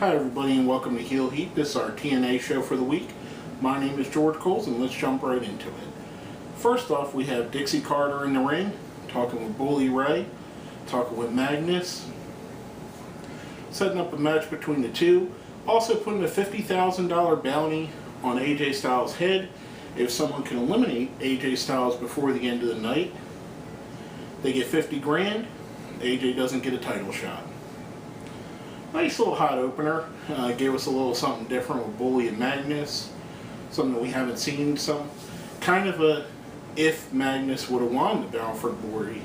Hi everybody and welcome to Heel Heat. This is our TNA show for the week. My name is George Coles and let's jump right into it. First off, we have Dixie Carter in the ring, talking with Bully Ray, talking with Magnus, setting up a match between the two, also putting a $50,000 bounty on AJ Styles' head if someone can eliminate AJ Styles before the end of the night. They get 50 grand, AJ doesn't get a title shot. Nice little hot opener. Gave us a little something different with Bully and Magnus. Something that we haven't seen. Some kind of a if Magnus would have won the Battle for Glory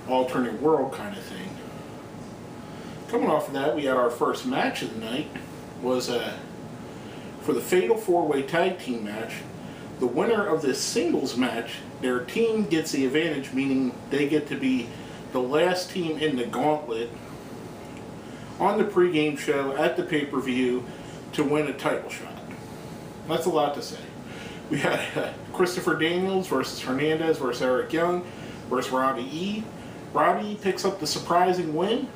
alternate world kind of thing. Coming off of that, we had our first match of the night. Was for the Fatal 4-Way Tag Team match. The winner of this singles match, their team gets the advantage, meaning they get to be the last team in the gauntlet on the pregame show at the pay-per-view to win a title shot. That's a lot to say. We had Christopher Daniels versus Hernandez versus Eric Young versus Robbie E. Robbie E picks up the surprising win,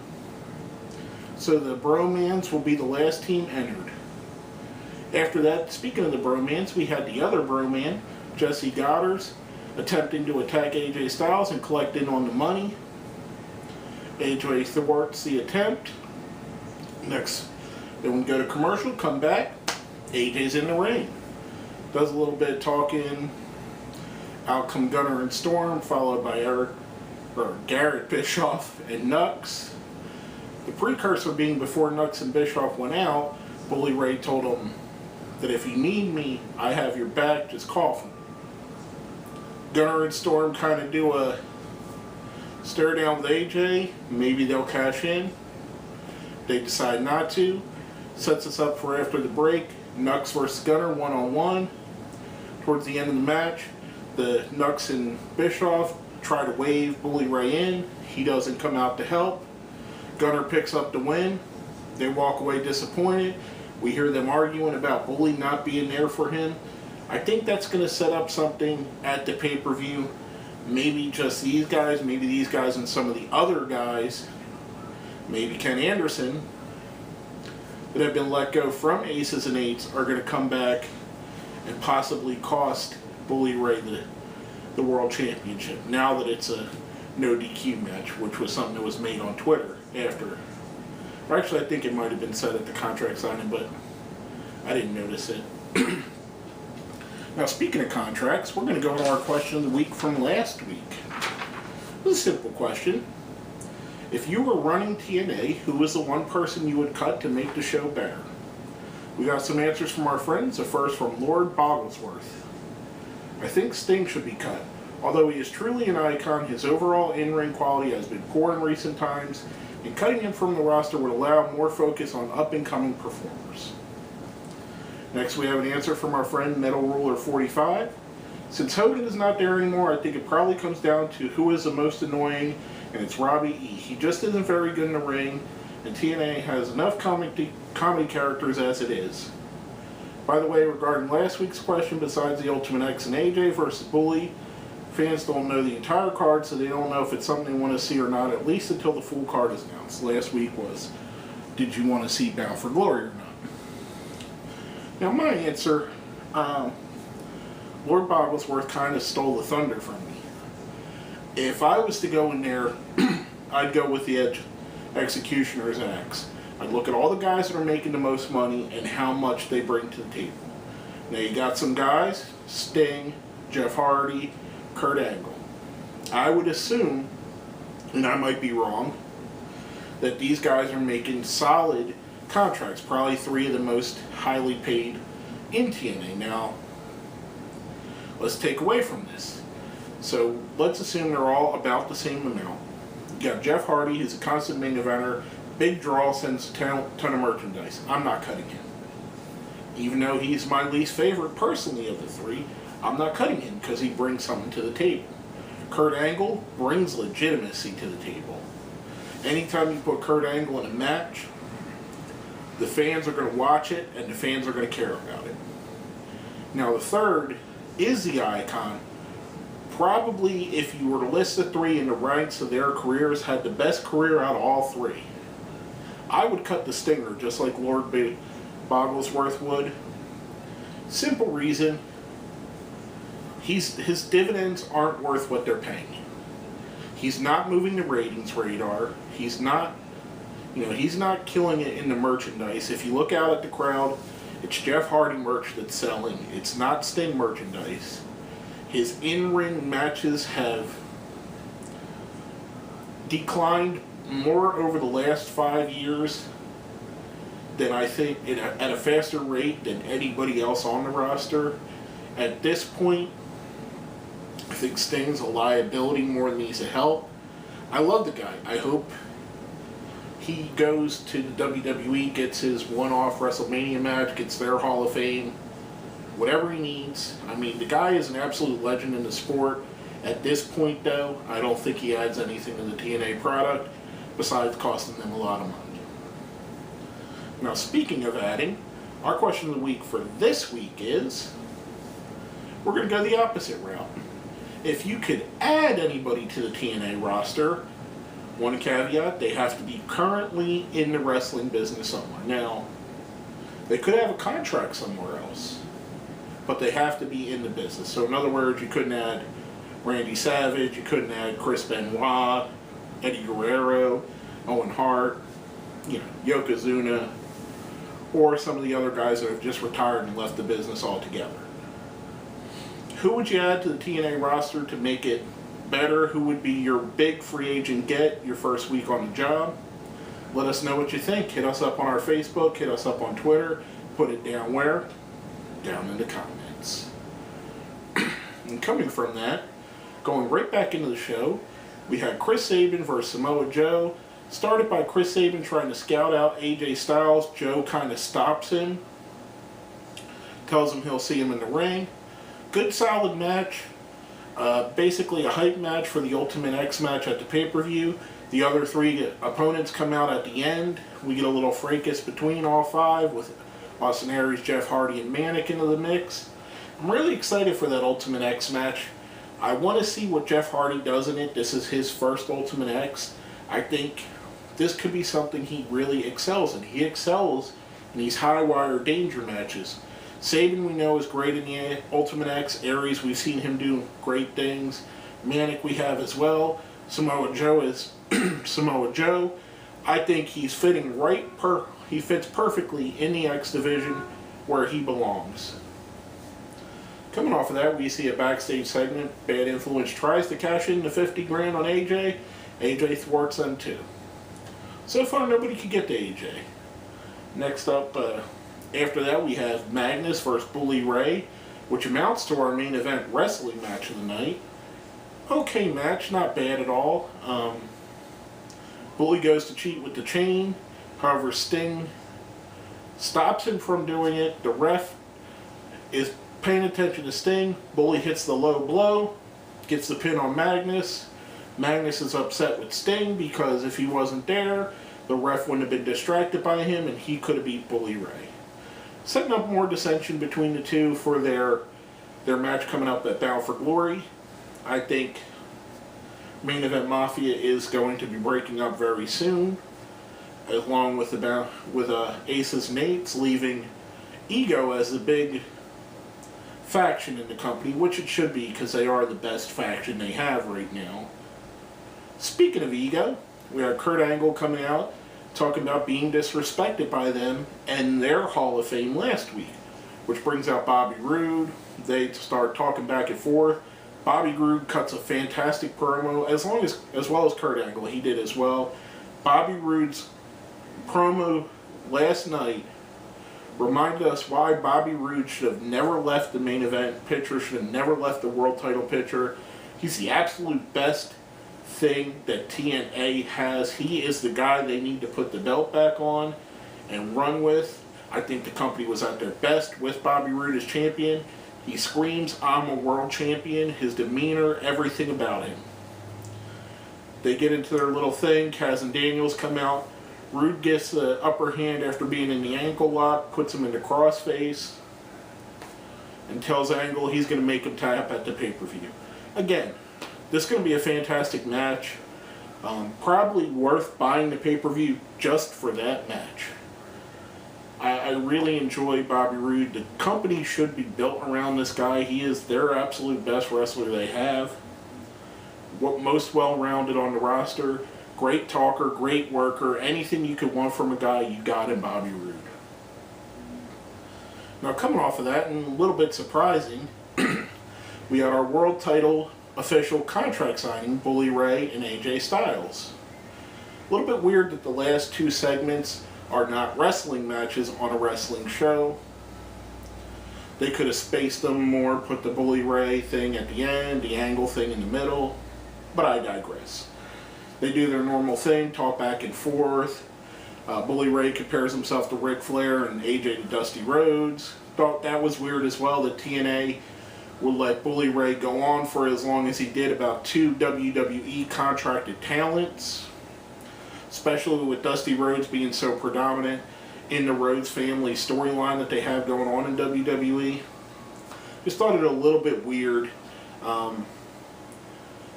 so the Bromans will be the last team entered. After that, speaking of the Bromans, we had the other Broman, Jesse Goddard, attempting to attack AJ Styles and collect in on the money. AJ thwarts the attempt. Next, then we go to commercial, come back, AJ's in the ring. Does a little bit of talking. Out come Gunner and Storm, followed by Garrett Bischoff and Nux. The precursor being before Nux and Bischoff went out, Bully Ray told him that if you need me, I have your back, just call for me. Gunner and Storm kind of do a stare down with AJ, maybe they'll cash in. They decide not to. Sets us up for after the break. Nux versus Gunner one-on-one. Towards the end of the match, the Nux and Bischoff try to wave Bully Ray in. He doesn't come out to help. Gunner picks up the win. They walk away disappointed. We hear them arguing about Bully not being there for him. I think that's going to set up something at the pay-per-view. Maybe just these guys, maybe these guys and some of the other guys, maybe Ken Anderson, that have been let go from Aces and Eights are going to come back and possibly cost Bully Ray the World Championship, now that it's a no DQ match, which was something that was made on Twitter after. Or actually, I think it might have been said at the contract signing, but I didn't notice it. Now, speaking of contracts, we're going to go to our question of the week from last week. It was a simple question. If you were running TNA, who was the one person you would cut to make the show better? We got some answers from our friends. The first from Lord Bogglesworth. I think Sting should be cut. Although he is truly an icon, his overall in-ring quality has been poor in recent times, and cutting him from the roster would allow more focus on up-and-coming performers. Next, we have an answer from our friend Metal Ruler 45. Since Hogan is not there anymore, I think it probably comes down to who is the most annoying, and it's Robbie E. He just isn't very good in the ring, and TNA has enough comedy characters as it is. By the way, regarding last week's question, besides the Ultimate X and AJ versus Bully, fans don't know the entire card, so they don't know if it's something they want to see or not, at least until the full card is announced. Last week was, did you want to see Battle for Glory or not? Now, my answer, Lord Bogglesworth kind of stole the thunder from me. If I was to go in there, I'd go with the Executioner's axe. I'd look at all the guys that are making the most money and how much they bring to the table. Now, you got some guys, Sting, Jeff Hardy, Kurt Angle. I would assume, and I might be wrong, that these guys are making solid contracts, probably three of the most highly paid in TNA. Now, let's take away from this. So let's assume they're all about the same amount. You got Jeff Hardy, who's a constant main eventer, big draw, sends a ton of merchandise. I'm not cutting him. Even though he's my least favorite personally of the three, I'm not cutting him because he brings something to the table. Kurt Angle brings legitimacy to the table. Anytime you put Kurt Angle in a match, the fans are going to watch it and the fans are going to care about it. Now, the third is the icon. Probably, if you were to list the three in the ranks of their careers, had the best career out of all three. I would cut the stinger just like Lord Bogglesworth would. Simple reason, his dividends aren't worth what they're paying. He's not moving the ratings radar. He's not killing it in the merchandise. If you look out at the crowd, it's Jeff Hardy merch that's selling. It's not Sting merchandise. His in-ring matches have declined more over the last 5 years than I think, at a faster rate than anybody else on the roster. At this point, I think Sting's a liability more than he's a help. I love the guy. I hope he goes to the WWE, gets his one-off WrestleMania match, gets their Hall of Fame, whatever he needs. I mean, the guy is an absolute legend in the sport. At this point, though, I don't think he adds anything to the TNA product besides costing them a lot of money. Now, speaking of adding, our question of the week for this week is, we're going to go the opposite route. If you could add anybody to the TNA roster, one caveat, they have to be currently in the wrestling business somewhere. Now, they could have a contract somewhere else, but they have to be in the business. So in other words, you couldn't add Randy Savage, you couldn't add Chris Benoit, Eddie Guerrero, Owen Hart, Yokozuna, or some of the other guys that have just retired and left the business altogether. Who would you add to the TNA roster to make it better? Who would be your big free agent get your first week on the job? Let us know what you think. Hit us up on our Facebook, hit us up on Twitter, put it down where? Down in the comments. And coming from that, going right back into the show, we had Chris Sabin versus Samoa Joe. Started by Chris Sabin trying to scout out AJ Styles. Joe kind of stops him, tells him he'll see him in the ring. Good solid match. Basically a hype match for the Ultimate X match at the pay-per-view. The other three opponents come out at the end. We get a little fracas between all five with Austin Aries, Jeff Hardy, and Manic into the mix. I'm really excited for that Ultimate X match. I want to see what Jeff Hardy does in it. This is his first Ultimate X. I think this could be something he really excels in. He excels in these high-wire danger matches. Sabin, we know, is great in the Ultimate X. Aries, we've seen him do great things. Manic, we have as well. Samoa Joe is Samoa Joe. I think he's fitting he fits perfectly in the X division where he belongs. Coming off of that, we see a backstage segment. Bad Influence tries to cash in the 50 grand on AJ. AJ thwarts them too. So far, nobody could get to AJ. Next up, after that, we have Magnus versus Bully Ray, which amounts to our main event wrestling match of the night. Okay match, not bad at all. Bully goes to cheat with the chain. However, Sting stops him from doing it. The ref is paying attention to Sting. Bully hits the low blow, gets the pin on Magnus. Magnus is upset with Sting because if he wasn't there, the ref wouldn't have been distracted by him and he could have beat Bully Ray. Setting up more dissension between the two for their match coming up at Bound for Glory. I think Main Event Mafia is going to be breaking up very soon, along with Aces and Eights, leaving Ego as the big faction in the company, which it should be because they are the best faction they have right now. Speaking of Ego, we have Kurt Angle coming out talking about being disrespected by them and their Hall of Fame last week, which brings out Bobby Roode. They start talking back and forth. Bobby Roode cuts a fantastic promo, as well as Kurt Angle. He did as well. Bobby Roode's promo last night reminded us why Bobby Roode should have never left the main event picture, should have never left the world title picture. He's the absolute best thing that TNA has. He is the guy they need to put the belt back on and run with. I think the company was at their best with Bobby Roode as champion. He screams, "I'm a world champion." His demeanor, everything about him. They get into their little thing. Kaz and Daniels come out. Roode gets the upper hand after being in the ankle lock, puts him into crossface, and tells Angle he's going to make him tap at the pay-per-view. Again, this is going to be a fantastic match. Probably worth buying the pay-per-view just for that match. I really enjoy Bobby Roode. The company should be built around this guy. He is their absolute best wrestler they have. Most well-rounded on the roster. Great talker, great worker. Anything you could want from a guy, you got in Bobby Roode. Now, coming off of that, and a little bit surprising, we had our world title official contract signing, Bully Ray and AJ Styles. A little bit weird that the last two segments are not wrestling matches on a wrestling show. They could have spaced them more, put the Bully Ray thing at the end, the Angle thing in the middle, but I digress. They do their normal thing, talk back and forth. Bully Ray compares himself to Ric Flair and AJ to Dusty Rhodes. Thought that was weird as well, that TNA would let Bully Ray go on for as long as he did about two WWE contracted talents, especially with Dusty Rhodes being so predominant in the Rhodes family storyline that they have going on in WWE. Just thought it a little bit weird.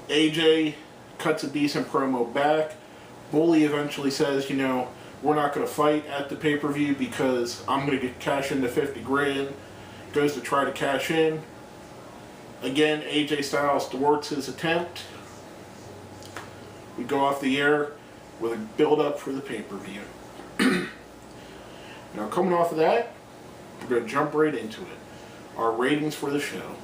AJ cuts a decent promo back. Bully eventually says, you know, we're not going to fight at the pay-per-view because I'm going to cash in the 50 grand. Goes to try to cash in. Again, AJ Styles thwarts his attempt. We go off the air with a build-up for the pay-per-view. Now, coming off of that, we're going to jump right into it. Our ratings for the show.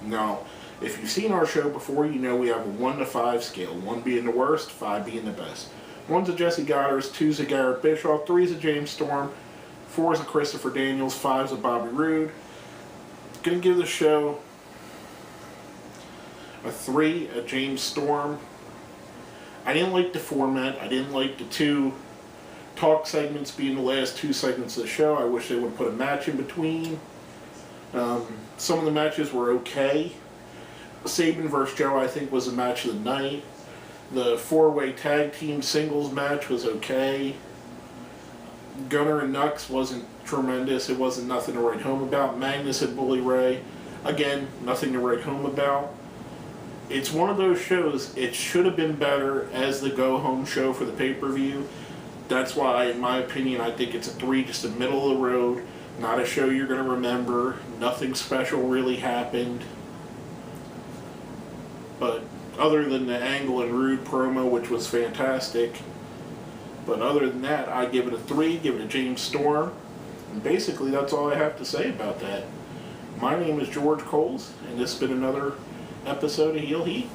Now, if you've seen our show before, you know we have a 1 to 5 scale. 1 being the worst, 5 being the best. 1's a Jesse Goddard, 2's a Garrett Bischoff, 3's a James Storm, 4's a Christopher Daniels, 5's a Bobby Roode. Gonna give the show a 3, a James Storm. I didn't like the format. I didn't like the 2 talk segments being the last 2 segments of the show. I wish they would have put a match in between. Some of the matches were okay. Sabin versus Joe, I think, was a match of the night. The 4-way tag team singles match was okay. Gunner and Nux wasn't tremendous. It wasn't nothing to write home about. Magnus and Bully Ray, again, nothing to write home about. It's one of those shows, it should have been better as the go-home show for the pay-per-view. That's why, in my opinion, I think it's a 3, just a middle of the road. Not a show you're going to remember. Nothing special really happened. But other than the Angle and Roode promo, which was fantastic. But other than that, I give it a 3, give it a James Storm. And basically, that's all I have to say about that. My name is George Coles, and this has been another episode of Heel Heat.